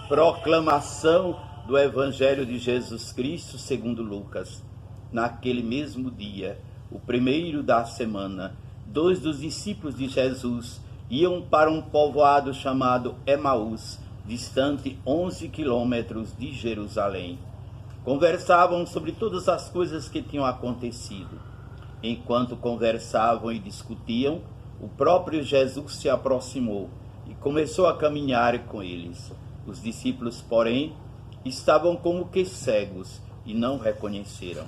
Proclamação do Evangelho de Jesus Cristo segundo Lucas. Naquele mesmo dia, o primeiro da semana, 2 dos discípulos de Jesus iam para um povoado chamado Emaús, distante 11 quilômetros de Jerusalém. Conversavam sobre todas as coisas que tinham acontecido. Enquanto conversavam e discutiam, o próprio Jesus se aproximou e começou a caminhar com eles. Os discípulos, porém, estavam como que cegos e não reconheceram.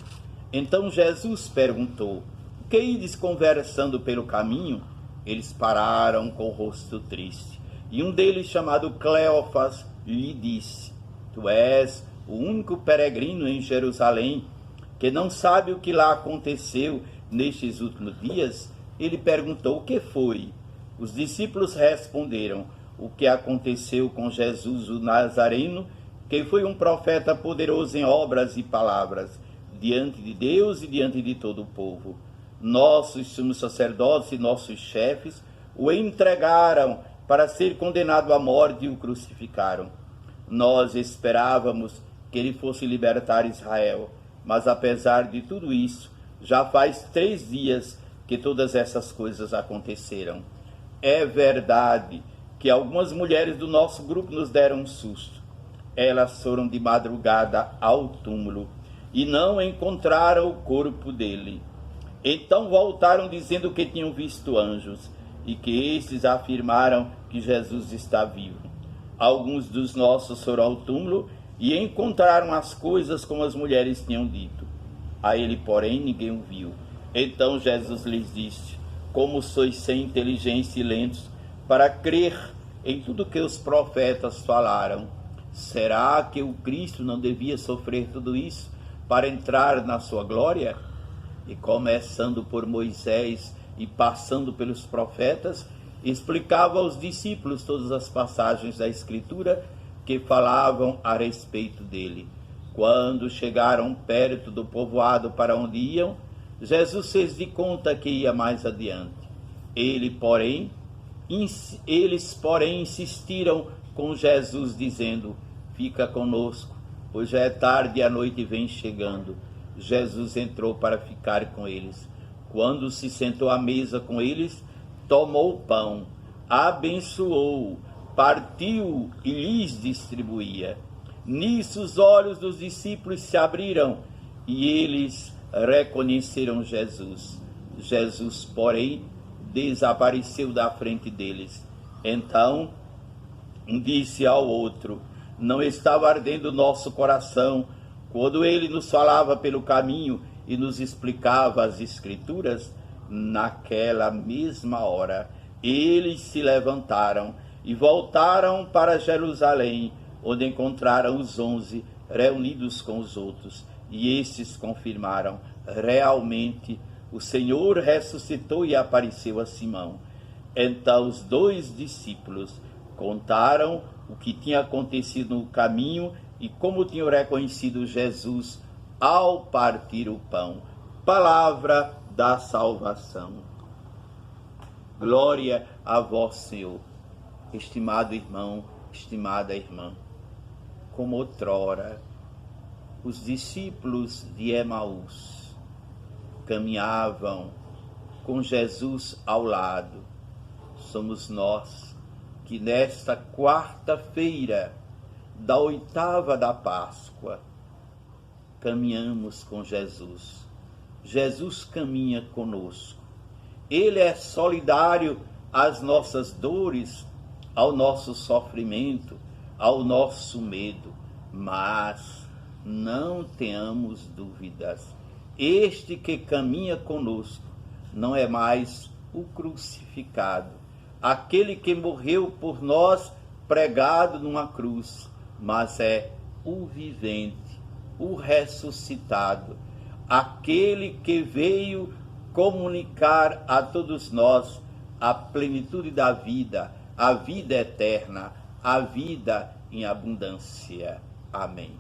Então Jesus perguntou: "O que ides conversando pelo caminho?" Eles pararam com o rosto triste. E um deles, chamado Cleofas, lhe disse: "Tu és o único peregrino em Jerusalém que não sabe o que lá aconteceu nestes últimos dias?" Ele perguntou: "O que foi?" Os discípulos responderam: "O que aconteceu com Jesus o Nazareno, que foi um profeta poderoso em obras e palavras, diante de Deus e diante de todo o povo. Nossos sumos sacerdotes e nossos chefes o entregaram para ser condenado à morte e o crucificaram. Nós esperávamos que ele fosse libertar Israel, mas apesar de tudo isso, já faz 3 dias que todas essas coisas aconteceram. É verdade que algumas mulheres do nosso grupo nos deram um susto. Elas foram de madrugada ao túmulo e não encontraram o corpo dele. Então voltaram dizendo que tinham visto anjos e que estes afirmaram que Jesus está vivo. Alguns dos nossos foram ao túmulo e encontraram as coisas como as mulheres tinham dito. A ele, porém, ninguém o viu. Então Jesus lhes disse: como sois sem inteligência e lentos para crer em tudo que os profetas falaram. Será que o Cristo não devia sofrer tudo isso para entrar na sua glória? E começando por Moisés e passando pelos profetas, explicava aos discípulos todas as passagens da Escritura que falavam a respeito dele. Quando chegaram perto do povoado para onde iam, Jesus fez de conta que ia mais adiante. Eles, porém, insistiram com Jesus, dizendo: "Fica conosco, pois já é tarde e a noite vem chegando." Jesus entrou para ficar com eles. Quando se sentou à mesa com eles, tomou o pão, abençoou, partiu e lhes distribuía. Nisso os olhos dos discípulos se abriram e eles reconheceram Jesus. Jesus, porém, desapareceu da frente deles. Então um disse ao outro: "Não estava ardendo o nosso coração quando ele nos falava pelo caminho e nos explicava as Escrituras?" Naquela mesma hora, eles se levantaram e voltaram para Jerusalém, onde encontraram os 11 reunidos com os outros. E estes confirmaram: realmente o Senhor ressuscitou e apareceu a Simão. Então os 2 discípulos contaram o que tinha acontecido no caminho e como tinham reconhecido Jesus ao partir o pão. Palavra da salvação. Glória a vós, Senhor. Estimado irmão, estimada irmã, como outrora os discípulos de Emaús caminhavam com Jesus ao lado, somos nós que nesta quarta-feira da 8ª da Páscoa caminhamos com Jesus. Jesus caminha conosco. Ele é solidário às nossas dores, ao nosso sofrimento, ao nosso medo. Mas não tenhamos dúvidas, este que caminha conosco não é mais o crucificado, aquele que morreu por nós pregado numa cruz, mas é o vivente, o ressuscitado, aquele que veio comunicar a todos nós a plenitude da vida, a vida eterna, a vida em abundância. Amém.